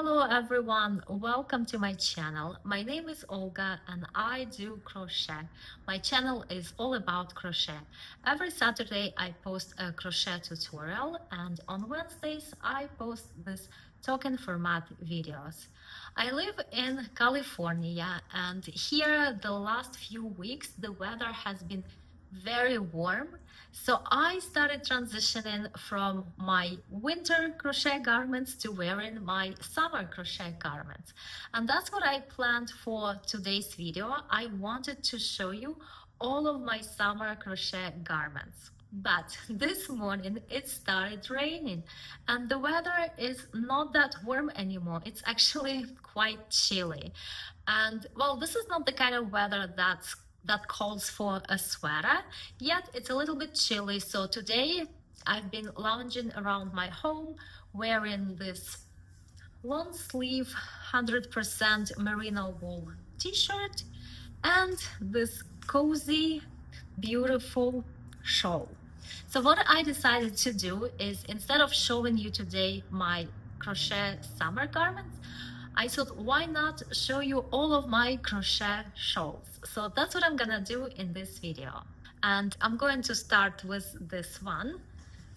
Hello everyone, welcome to my channel. My name is Olga and I do crochet. My channel is all about crochet. Every Saturday I post a crochet tutorial and on Wednesdays I post this token format videos. I live in California and here the last few weeks the weather has been very warm, so I started transitioning from my winter crochet garments to wearing my summer crochet garments, and that's what I planned for today's video. I wanted to show you all of my summer crochet garments, but this morning it started raining and the weather is not that warm anymore. It's actually quite chilly, and well, this is not the kind of weather that calls for a sweater, yet it's a little bit chilly. So today I've been lounging around my home wearing this long sleeve 100% merino wool t-shirt and this cozy, beautiful shawl. So what I decided to do is, instead of showing you today my crochet summer garments, I thought, why not show you all of my crochet shawls? So that's what I'm gonna do in this video. And I'm going to start with this one.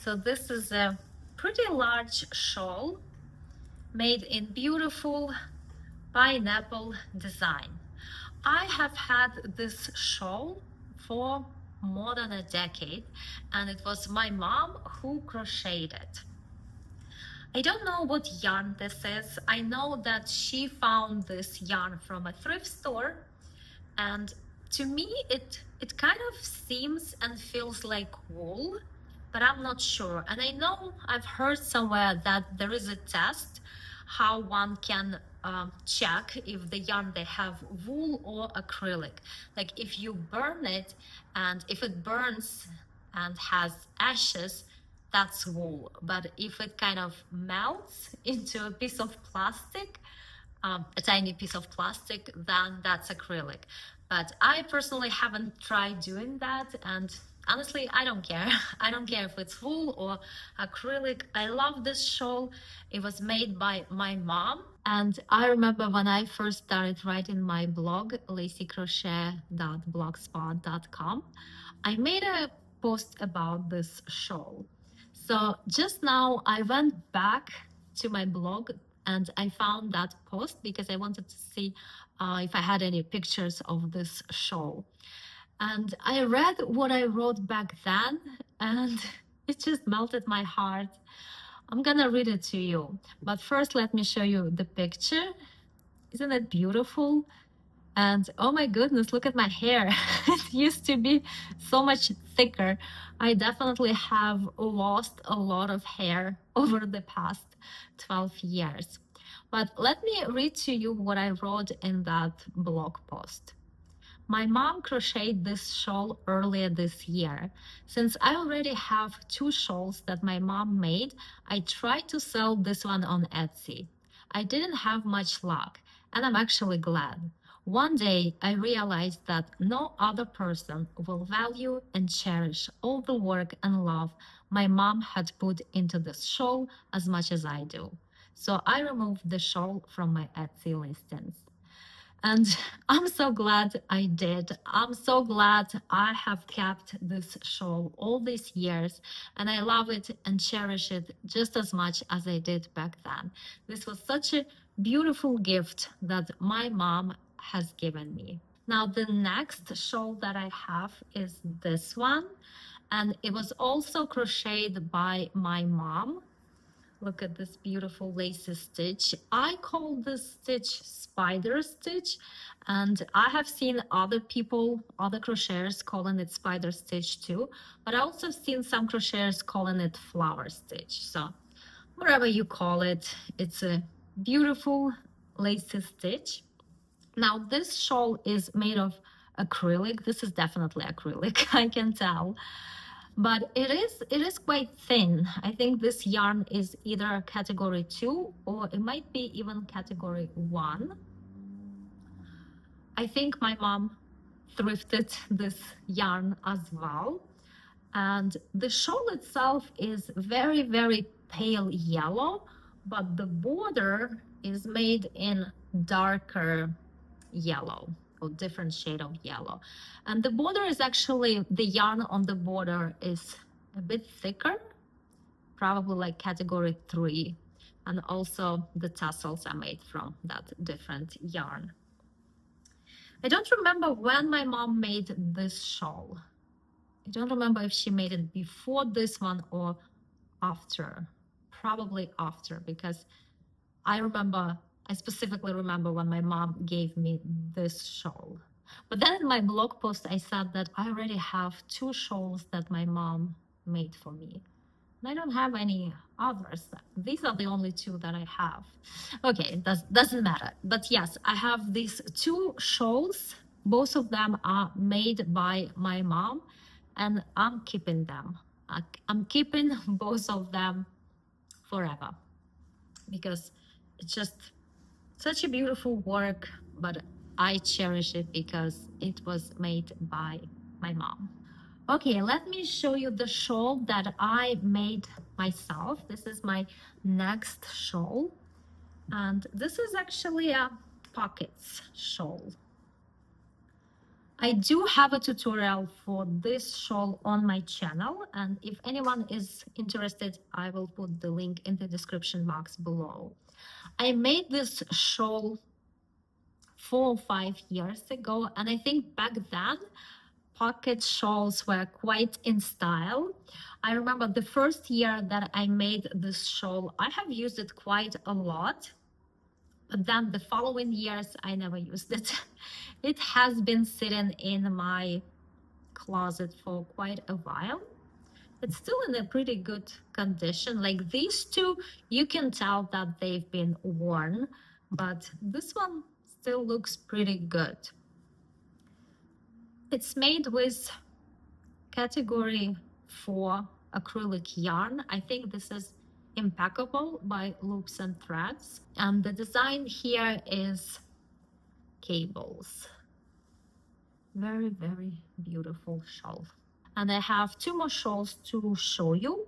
So this is a pretty large shawl made in beautiful pineapple design. I have had this shawl for more than a decade, and it was my mom who crocheted it. I don't know what yarn this is. I know that she found this yarn from a thrift store, and to me it kind of seems and feels like wool, but I'm not sure. And I know I've heard somewhere that there is a test how one can check if the yarn they have wool or acrylic. Like if you burn it and if it burns and has ashes, that's wool. But if it kind of melts into a piece of plastic, a tiny piece of plastic, then that's acrylic. But I personally haven't tried doing that, and honestly, I don't care. I don't care if it's wool or acrylic. I love this shawl. It was made by my mom. And I remember when I first started writing my blog, lacycrochet.blogspot.com, I made a post about this shawl. So just now I went back to my blog and I found that post because I wanted to see if I had any pictures of this shawl. And I read what I wrote back then and it just melted my heart. I'm gonna read it to you, but first let me show you the picture. Isn't it beautiful? And oh my goodness, look at my hair. It used to be so much thicker. I definitely have lost a lot of hair over the past 12 years. But let me read to you what I wrote in that blog post. My mom crocheted this shawl earlier this year. Since I already have 2 shawls that my mom made, I tried to sell this one on Etsy. I didn't have much luck, and I'm actually glad. One day I realized that no other person will value and cherish all the work and love my mom had put into this shawl as much as I do. So I removed the shawl from my Etsy listings. And I'm so glad I did. I'm so glad I have kept this shawl all these years, and I love it and cherish it just as much as I did back then. This was such a beautiful gift that my mom has given me. Now, the next shawl that I have is this one, and it was also crocheted by my mom. Look at this beautiful lacy stitch. I call this stitch spider stitch, and I have seen other people, other crocheters calling it spider stitch too, but I also seen some crocheters calling it flower stitch. So whatever you call it, it's a beautiful lacy stitch. Now this shawl is made of acrylic. This is definitely acrylic, I can tell. But it is quite thin. I think this yarn is either category 2 or it might be even category 1. I think my mom thrifted this yarn as well. And the shawl itself is very, very pale yellow, but the border is made in darker yellow or different shade of yellow. And the border is actually, the yarn on the border is a bit thicker, probably like category 3. And also the tassels are made from that different yarn. I don't remember when my mom made this shawl. I don't remember if she made it before this one or after. Probably after, because I specifically remember when my mom gave me this shawl. But then in my blog post, I said that I already have 2 shawls that my mom made for me. And I don't have any others. These are the only 2 that I have. Okay, it doesn't matter. But yes, I have these 2 shawls. Both of them are made by my mom, and I'm keeping them. I'm keeping both of them forever, because it's just such a beautiful work, but I cherish it because it was made by my mom. Okay, let me show you the shawl that I made myself. This is my next shawl, and this is actually a pockets shawl. I do have a tutorial for this shawl on my channel, and if anyone is interested, I will put the link in the description box below. I made this shawl 4 or 5 years ago, and I think back then pocket shawls were quite in style. I remember the first year that I made this shawl, I have used it quite a lot, but then the following years I never used it. It has been sitting in my closet for quite a while. It's still in a pretty good condition. Like these 2, you can tell that they've been worn, but this one still looks pretty good. It's made with category 4 acrylic yarn. I think this is Impeccable by Loops and Threads. And the design here is cables. Very, very beautiful shawl. And I have 2 more shawls to show you.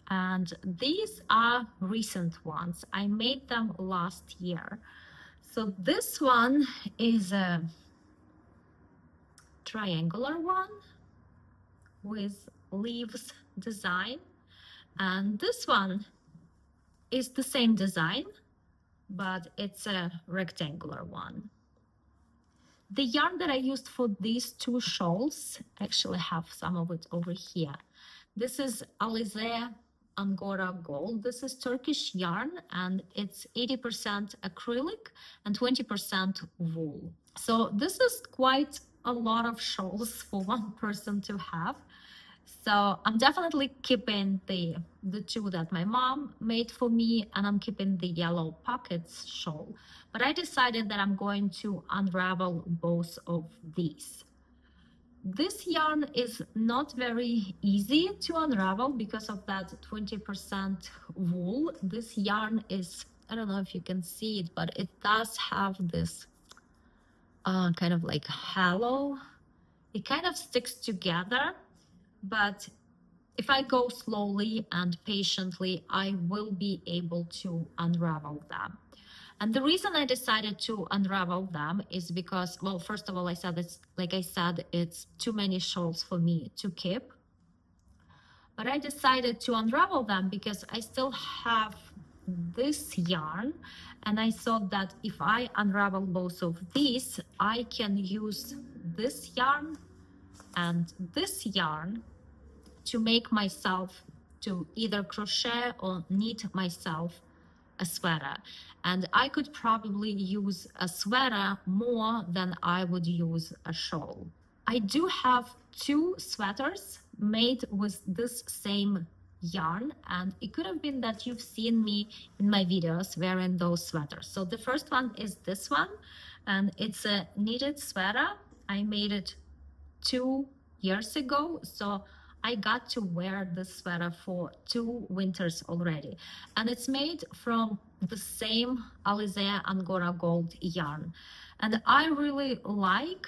And these are recent ones. I made them last year. So this one is a triangular one with leaves design, and this one is the same design, but it's a rectangular one. The yarn that I used for these 2 shawls, I actually have some of it over here. This is Alize Angora Gold. This is Turkish yarn, and it's 80% acrylic and 20% wool. So this is quite a lot of shawls for one person to have. So I'm definitely keeping the 2 that my mom made for me, and I'm keeping the yellow pockets shawl. But I decided that I'm going to unravel both of these. This yarn is not very easy to unravel because of that 20% wool. This yarn is, I don't know if you can see it, but it does have this kind of like halo. It kind of sticks together, but if I go slowly and patiently, I will be able to unravel them. And the reason I decided to unravel them is because, well, first of all, I said it's, like I said, it's too many shawls for me to keep. But I decided to unravel them because I still have this yarn, and I thought that if I unravel both of these, I can use this yarn and this yarn to make myself, to either crochet or knit myself a sweater. And I could probably use a sweater more than I would use a shawl. I do have 2 sweaters made with this same yarn, and it could have been that you've seen me in my videos wearing those sweaters. So the first one is this one, and it's a knitted sweater. I made it 2 years ago, so I got to wear this sweater for 2 winters already. And it's made from the same Alize Angora Gold yarn. And I really like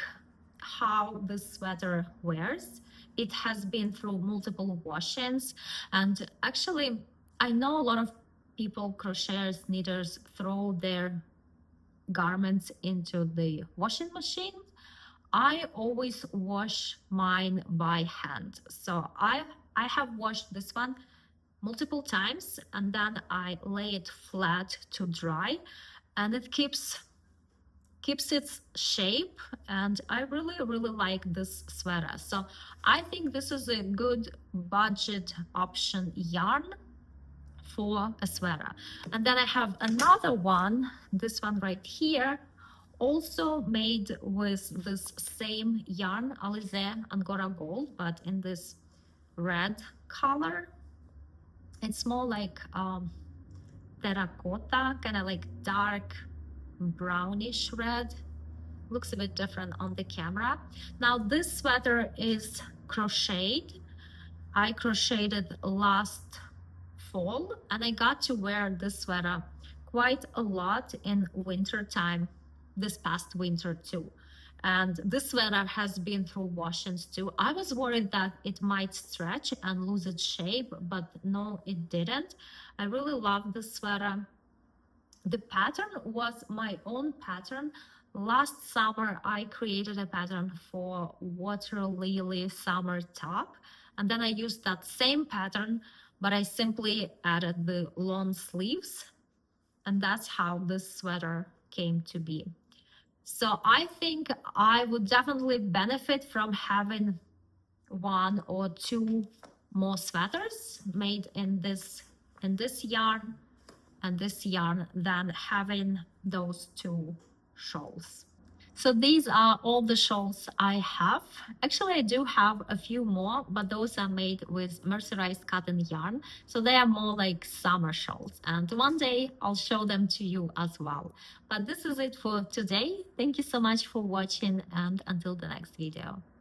how this sweater wears. It has been through multiple washings. And actually, I know a lot of people, crocheters, knitters, throw their garments into the washing machine, I always wash mine by hand. So I have washed this one multiple times, and then I lay it flat to dry, and it keeps its shape. And I really like this sweater. So I think this is a good budget option yarn for a sweater. And then I have another one, this one right here, also made with this same yarn, Alize Angora Gold, but in this red color. It's more like terracotta, kind of like dark brownish red. Looks a bit different on the camera. Now this sweater is crocheted. I crocheted last fall, and I got to wear this sweater quite a lot in winter time, this past winter too. And this sweater has been through washings too. I was worried that it might stretch and lose its shape, but no, it didn't. I really love this sweater. The pattern was my own pattern. Last summer, I created a pattern for Water Lily summer top. And then I used that same pattern, but I simply added the long sleeves. And that's how this sweater came to be. So I think I would definitely benefit from having one or two more sweaters made in this yarn and this yarn than having those two shawls. So these are all the shawls I have. Actually, I do have a few more, but those are made with mercerized cotton yarn. So they are more like summer shawls. And one day I'll show them to you as well. But this is it for today. Thank you so much for watching, and until the next video.